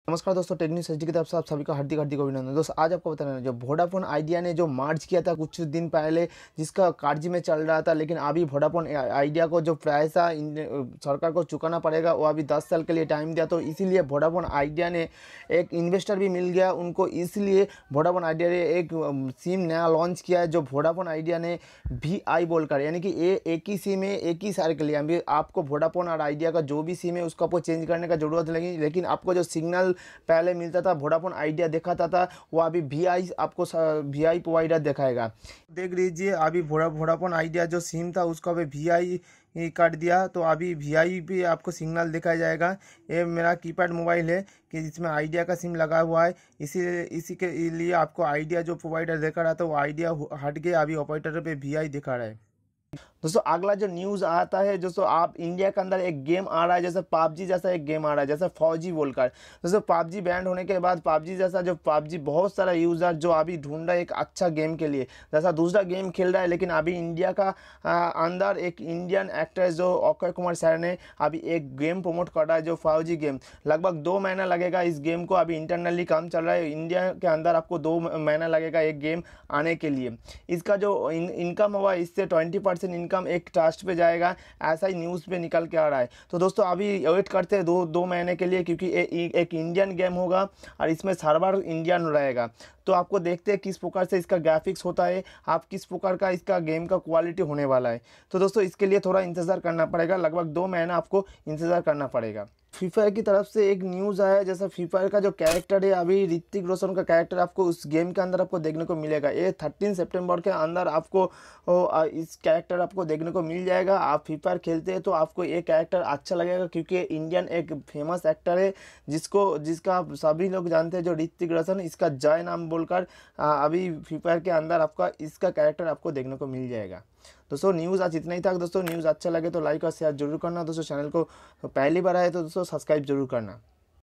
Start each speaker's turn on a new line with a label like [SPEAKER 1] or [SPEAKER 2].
[SPEAKER 1] नमस्कार दोस्तों, technique HD की तरफ से आप सभी का हार्दिक हार्दिक अभिनंदन। दोस्तों आज आपको बताना है जो वोडाफोन आइडिया ने जो मार्च किया था कुछ दिन पहले, जिसका कार्य में चल रहा था, लेकिन अभी वोडाफोन आइडिया को जो पैसा सरकार को चुकाना पड़ेगा वो अभी 10 साल के लिए टाइम दिया, तो इसीलिए वोडाफोन आइडिया ने एक इन्वेस्टर भी मिल गया उनको। इसलिए वोडाफोन आइडिया ने एक सिम नया लॉन्च किया है जो वोडाफोन आइडिया ने VI बोलकर, यानी कि ये एक ही सिम है एक ही साल के लिए। अभी आपको वोडाफोन और आइडिया का जो भी सिम है उसको आपको चेंज करने का जरूरत नहीं, लेकिन आपको जो सिग्नल पहले मिलता था वोडाफोन आइडिया दिखाता था वो अभी VI आपको VI प्रोवाइडर दिखाएगा। देख लीजिए अभी वोडाफोन आइडिया जो सिम था उसको अभी VI काट दिया, तो अभी VI पे आपको सिग्नल दिखाया जाएगा। ये मेरा कीपैड मोबाइल है कि जिसमें आइडिया का सिम लगा हुआ है, इसी के लिए आपको आइडिया जो प्रोवाइडर दिखा रहा था वो आइडिया हट के अभी ऑपरेटर पे VI दिखा रहा है। दोस्तों अगला जो न्यूज़ आता है, दोस्तों आप इंडिया के अंदर एक गेम आ रहा है जैसे पबजी जैसा एक गेम आ रहा है जैसे फौजी बोलकर। दोस्तों पबजी बैंड होने के बाद पबजी जैसा जो पबजी बहुत सारा यूज़र जो अभी ढूंढ रहा है एक अच्छा गेम के लिए, जैसा दूसरा गेम खेल रहा है, लेकिन अभी इंडिया का अंदर एक इंडियन एक्टर जो अक्षय कुमार सर ने अभी एक गेम प्रमोट कर रहा है जो फौजी गेम। लगभग 2 महीना लगेगा इस गेम को, अभी इंटरनली काम चल रहा है इंडिया के अंदर, आपको 2 महीना लगेगा एक गेम आने के लिए। इसका जो इनकम हुआ इससे 20% इनकम एक ट्रस्ट पे जाएगा, ऐसा ही न्यूज़ पे निकल के आ रहा है। तो दोस्तों अभी वेट करते हैं दो महीने के लिए, क्योंकि एक इंडियन गेम होगा और इसमें सर्वर इंडियन रहेगा। तो आपको देखते हैं किस प्रकार से इसका ग्राफिक्स होता है, आप किस प्रकार का इसका गेम का क्वालिटी होने वाला है। तो दोस्तों इसके लिए थोड़ा इंतज़ार करना पड़ेगा, लगभग 2 महीना आपको इंतज़ार करना पड़ेगा। फ्री फायर की तरफ से एक न्यूज़ आया है, जैसा फ्री फायर का जो कैरेक्टर है अभी ऋतिक रोशन का कैरेक्टर आपको उस गेम के अंदर आपको देखने को मिलेगा। ये 13 सितंबर के अंदर आपको इस कैरेक्टर आपको देखने को मिल जाएगा। आप फ्री फायर खेलते हैं तो आपको ये कैरेक्टर अच्छा लगेगा, क्योंकि इंडियन एक फेमस एक्टर है जिसका सभी लोग जानते हैं, जो ऋतिक रोशन, इसका जय नाम बोलकर अभी फ्री फायर के अंदर आपका इसका कैरेक्टर आपको देखने को मिल जाएगा। दोस्तों न्यूज़ आज इतना ही था। दोस्तों न्यूज़ अच्छा लगे तो लाइक और शेयर जरूर करना। दोस्तों चैनल को पहली बार आए तो दोस्तों सब्सक्राइब जरूर करना।